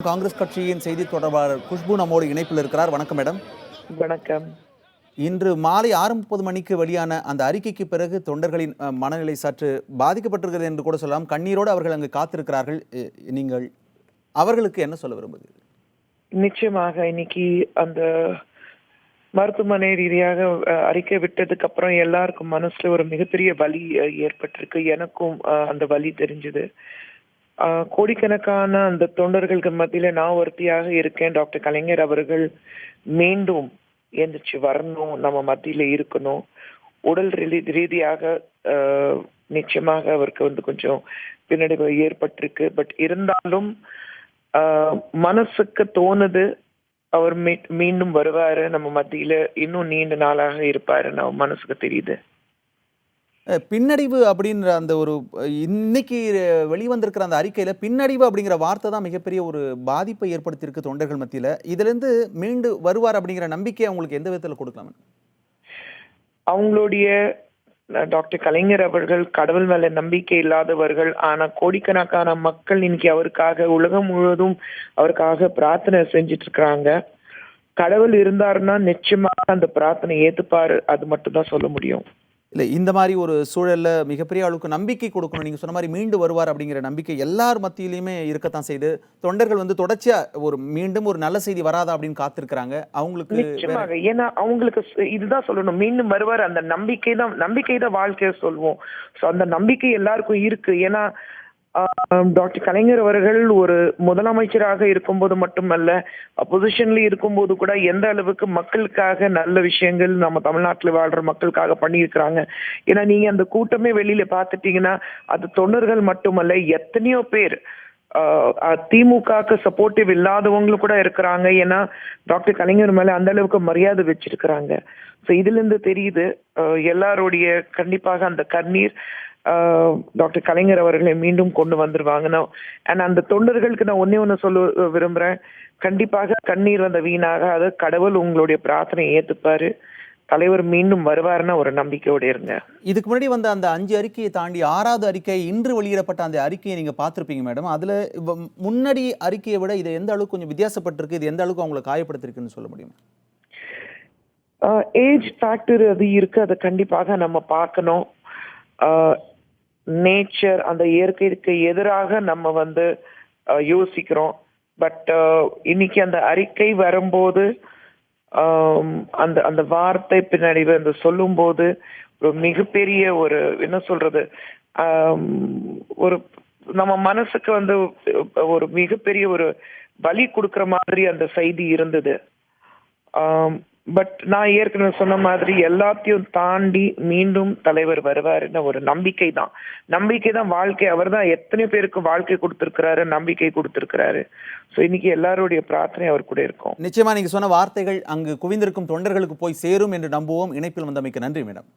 காங்கிரஸ் கட்சியின் செய்தி தொடர்பாளர் குஷ்பு நம்மோடு இணைப்பில் இருக்கிறார். வணக்கம் மேடம். வணக்கம். இன்று மாலை 6:30 மணிக்கு வெளியான அந்த அறிக்கைக்கு பிறகு தொண்டர்களின் மனநிலை சற்று பாதிக்கப்பட்டிருக்கிறது என்று கூட சொல்லலாம். கண்ணீரோடு அவர்கள் அங்கு காத்திருக்கிறார்கள். நீங்கள் அவர்களுக்கு என்ன சொல்ல விரும்புகிறீர்கள்? நிச்சயமாக இன்னைக்கு அந்த மருத்துவமனை ரீதியாக அறிக்கை விட்டதுக்கு அப்புறம் எல்லாருக்கும் மனசுல ஒரு மிகப்பெரிய வலி ஏற்பட்டிருக்கு. எனக்கும் அந்த வலி தெரிஞ்சது. கோடிக்கணக்கான அந்த தொண்டர்களுக்கு மத்தியில நான் ஒருத்தியாக இருக்கேன். டாக்டர் கலைஞர் அவர்கள் மீண்டும் எந்திரிச்சு வரணும், நம்ம மத்தியில இருக்கணும். உடல் ரீதியாக நிச்சயமாக அவருக்கு கொஞ்சம் பின்னடைவு ஏற்பட்டிருக்கு. பட் இருந்தாலும் மனசுக்கு தோணுது அவர் மீண்டும் வருவாரு, நம்ம மத்தியில இன்னும் நீண்ட நாளாக இருப்பாரு, நம்ம மனசுக்கு தெரியுது. பின்னடைவு அப்படின்ற அந்த ஒரு இன்னைக்கு வெளிவந்திருக்கிற அந்த அறிக்கையில பின்னடைவு அப்படிங்கிற வார்த்தை தான் மிகப்பெரிய ஒரு பாதிப்பை ஏற்படுத்தியிருக்கு தொண்டர்கள் மத்தியில. இதுல இருந்து மீண்டு வருவார் அப்படிங்கிற நம்பிக்கை அவங்களுக்கு எந்த விதத்துல கொடுக்கலாம்? அவங்களுடைய டாக்டர் கலைஞர் அவர்கள் கடவுள் மேல நம்பிக்கை இல்லாதவர்கள். ஆனா கோடிக்கணக்கான மக்கள் இன்னைக்கு அவருக்காக உலகம் முழுவதும் அவருக்காக பிரார்த்தனை செஞ்சிட்டு இருக்கிறாங்க. கடவுள் இருந்தாருன்னா நிச்சயமாக அந்த பிரார்த்தனை ஏத்துப்பாரு. அது மட்டும் தான் சொல்ல முடியும். இல்லை, இந்த மாதிரி ஒரு சூழல்ல மிகப்பெரிய அளவுக்கு நம்பிக்கை கொடுக்கணும். நீங்க சொன்ன மாதிரி மீண்டு வருவார் அப்படிங்கிற நம்பிக்கை எல்லார் மத்தியிலையுமே இருக்கத்தான் செய்து. தொண்டர்கள் தொடர்ச்சியா மீண்டும் ஒரு நல்ல செய்தி வராதா அப்படின்னு காத்திருக்கிறாங்க. அவங்களுக்கு நிச்சயமாக, ஏன்னா அவங்களுக்கு இதுதான் சொல்லணும், மீண்டும் வருவார். அந்த நம்பிக்கை தான் வாழ்க்கைய சொல்வோம். ஸோ அந்த நம்பிக்கை எல்லாருக்கும் இருக்கு. ஏன்னா டாக்டர் கலைஞர் அவர்கள் ஒரு முதலமைச்சராக இருக்கும்போது மட்டுமல்ல, பொசிஷன்ல இருக்கும்போது கூட எந்த அளவுக்கு மக்களுக்காக நல்ல விஷயங்கள் நம்ம தமிழ்நாட்டில் வாழ்ற மக்களுக்காக பண்ணியிருக்கிறாங்க. ஏன்னா நீங்க அந்த கூட்டமே வெளியில பாத்துட்டீங்கன்னா அது தொண்டர்கள் மட்டுமல்ல, எத்தனையோ பேர் திமுகக்கு சப்போர்ட்டிவ் இல்லாதவங்களும் கூட இருக்கிறாங்க. ஏன்னா டாக்டர் கலைஞர் மேல அந்த அளவுக்கு மரியாதை வச்சிருக்கிறாங்க. ஸோ இதுல இருந்து தெரியுது எல்லாருடைய கண்டிப்பாக அந்த கண்ணீர் டாக்டர் கலைஞர் அவர்களை மீண்டும் கொண்டு வந்துருவாங்க. அந்த தொண்டர்களுக்கு நான் ஒன்னே ஒண்ணு சொல்ல விரும்புறேன். கண்டிப்பாக கண்ணீர் வந்த வீணாக, அது கடவுள் உங்களுடைய பிரார்த்தனையை ஏத்துப்பாரு. தலைவர் மீண்டும் வருவாருன்னா ஒரு நம்பிக்கையோடு இருங்க. இதுக்கு முன்னாடி வந்த அந்த 5 அறிக்கையை தாண்டி 6வது அறிக்கை, இன்று வெளியிடப்பட்ட அந்த அறிக்கையை நீங்க பார்த்திருப்பீங்க மேடம். அதுல முன்னாடி அறிக்கையை விட இது எந்த அளவுக்கு கொஞ்சம் வித்தியாசப்பட்டிருக்கு, இது எந்த அளவுக்கு அவங்களை காயப்படுத்திருக்குன்னு சொல்ல முடியுமா? ஏஜ் ஃபேக்டர் அது இருக்கு, அதை கண்டிப்பாக நம்ம பார்க்கணும். நேச்சர், அந்த இயற்கைக்கு எதிராக நம்ம யோசிக்கிறோம். பட் இன்னைக்கு அந்த அறிக்கை வரும்போது அந்த அந்த வார்த்தை பின்னாடி சொல்லும் போது ஒரு மிகப்பெரிய ஒரு என்ன சொல்றது, ஒரு நம்ம மனசுக்கு ஒரு மிகப்பெரிய ஒரு வலி கொடுக்குற மாதிரி அந்த செய்தி இருந்தது. பட் நான் ஏற்கனவே சொன்ன மாதிரி எல்லாத்தையும் தாண்டி மீண்டும் தலைவர் வருவாருன்னு ஒரு நம்பிக்கை தான் வாழ்க்கை. அவர் தான் எத்தனை பேருக்கு வாழ்க்கை கொடுத்திருக்கிறாரு, நம்பிக்கை கொடுத்திருக்கிறாரு. ஸோ இன்னைக்கு எல்லாருடைய பிரார்த்தனை அவர் கூட இருக்கும். நிச்சயமா நீங்க சொன்ன வார்த்தைகள் அங்கு குவிந்திருக்கும் தொண்டர்களுக்கு போய் சேரும் என்று நம்புவோம். இணைப்பில் வந்தமைக்கு நன்றி மேடம்.